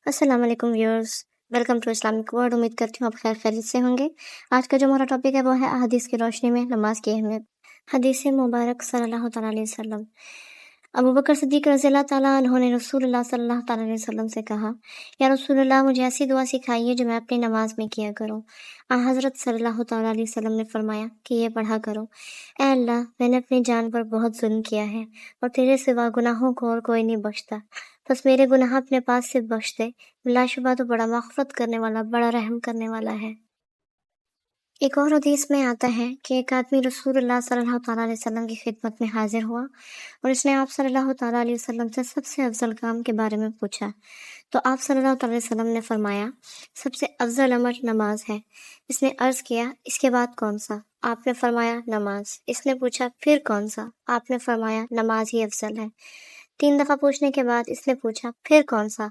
السلام علیکم viewers, welcome to Islamic word. امید کرتی ہوں آپ خیر خیریت سے ہوں گے۔ آج کا جو ہمارا ٹاپک ہے وہ ہے احادیث کی روشنی میں نماز کی اہمیت۔ حدیث مبارک صلی اللہ تعالیٰ علیہ وسلم۔ ابو بکر صدیق رضی اللہ تعالیٰ عنہ نے رسول اللہ صلی اللہ تعالیٰ علیہ وسلم سے کہا، یا رسول اللہ، مجھے ایسی دعا سکھائیے جو میں اپنی نماز میں کیا کروں۔ حضرت صلی اللہ تعالیٰ علیہ وسلم نے فرمایا کہ یہ پڑھا کرو، اے اللہ، میں نے اپنی جان پر بہت ظلم کیا ہے اور تیرے سوا گناہوں کو اور کوئی نہیں بخشتا، بس میرے گناہ اپنے پاس سے بخش دے، بلا شبہ تو بڑا مغفرت کرنے والا، بڑا رحم کرنے والا ہے۔ ایک اور حدیث میں آتا ہے کہ ایک آدمی رسول اللہ صلی اللہ تعالیٰ علیہ وسلم کی خدمت میں حاضر ہوا اور اس نے آپ صلی اللہ تعالیٰ علیہ وسلم سے سب سے افضل کام کے بارے میں پوچھا، تو آپ صلی اللہ تعالیٰ علیہ وسلم نے فرمایا، سب سے افضل عمل نماز ہے۔ اس نے عرض کیا، اس کے بعد کون سا؟ آپ نے فرمایا، نماز۔ اس نے پوچھا، پھر کون سا؟ آپ نے فرمایا، نماز ہی افضل ہے۔ 3 دفعہ پوچھنے کے بعد اس نے پوچھا، پھر کون سا؟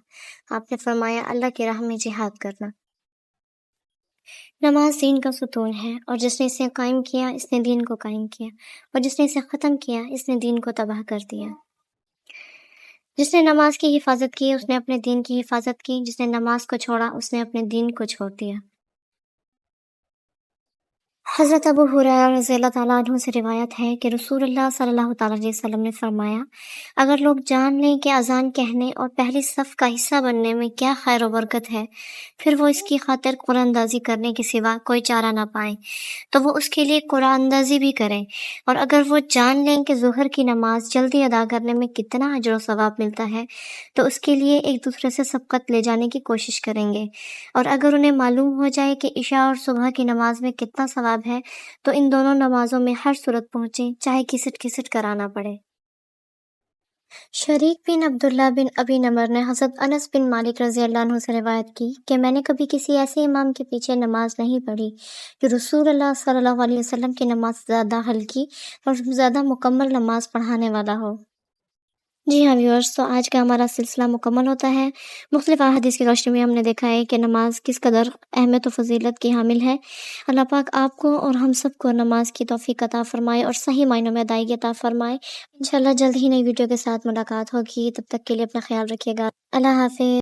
آپ نے فرمایا، اللہ کی راہ میں جہاد کرنا۔ نماز دین کا ستون ہے، اور جس نے اسے قائم کیا، اس نے دین کو قائم کیا، اور جس نے اسے ختم کیا، اس نے دین کو تباہ کر دیا۔ جس نے نماز کی حفاظت کی، اس نے اپنے دین کی حفاظت کی، جس نے نماز کو چھوڑا، اس نے اپنے دین کو چھوڑ دیا۔ حضرت ابو ہریرہ رضی اللہ تعالیٰ عنہ سے روایت ہے کہ رسول اللہ صلی اللہ تعالیٰ علیہ وسلم نے فرمایا، اگر لوگ جان لیں کہ اذان کہنے اور پہلی صف کا حصہ بننے میں کیا خیر و برکت ہے، پھر وہ اس کی خاطر قرآن اندازی کرنے کے سوا کوئی چارہ نہ پائیں تو وہ اس کے لیے قرآن اندازی بھی کریں، اور اگر وہ جان لیں کہ ظہر کی نماز جلدی ادا کرنے میں کتنا اجر و ثواب ملتا ہے تو اس کے لیے ایک دوسرے سے سبقت لے جانے کی کوشش کریں گے، اور اگر انہیں معلوم ہو جائے کہ عشاء اور صبح کی نماز میں کتنا ثواب ہے تو ان دونوں نمازوں میں ہر صورت پہنچیں، چاہے کسٹ کرانا پڑے۔ شریک بن عبداللہ بن ابی نمر نے حضرت انس بن مالک رضی اللہ عنہ سے روایت کی کہ میں نے کبھی کسی ایسے امام کے پیچھے نماز نہیں پڑھی جو رسول اللہ صلی اللہ علیہ وسلم کی نماز زیادہ ہلکی اور زیادہ مکمل نماز پڑھانے والا ہو۔ جی ہاں ویورز، تو آج کا ہمارا سلسلہ مکمل ہوتا ہے۔ مختلف احادیث کی روشنی میں ہم نے دیکھا ہے کہ نماز کس قدر اہمیت و فضیلت کی حامل ہے۔ اللہ پاک آپ کو اور ہم سب کو نماز کی توفیق عطا فرمائے اور صحیح معنوں میں ادائیگی عطا فرمائے۔ انشاءاللہ جلد ہی نئی ویڈیو کے ساتھ ملاقات ہوگی، تب تک کے لیے اپنا خیال رکھیے گا۔ اللہ حافظ۔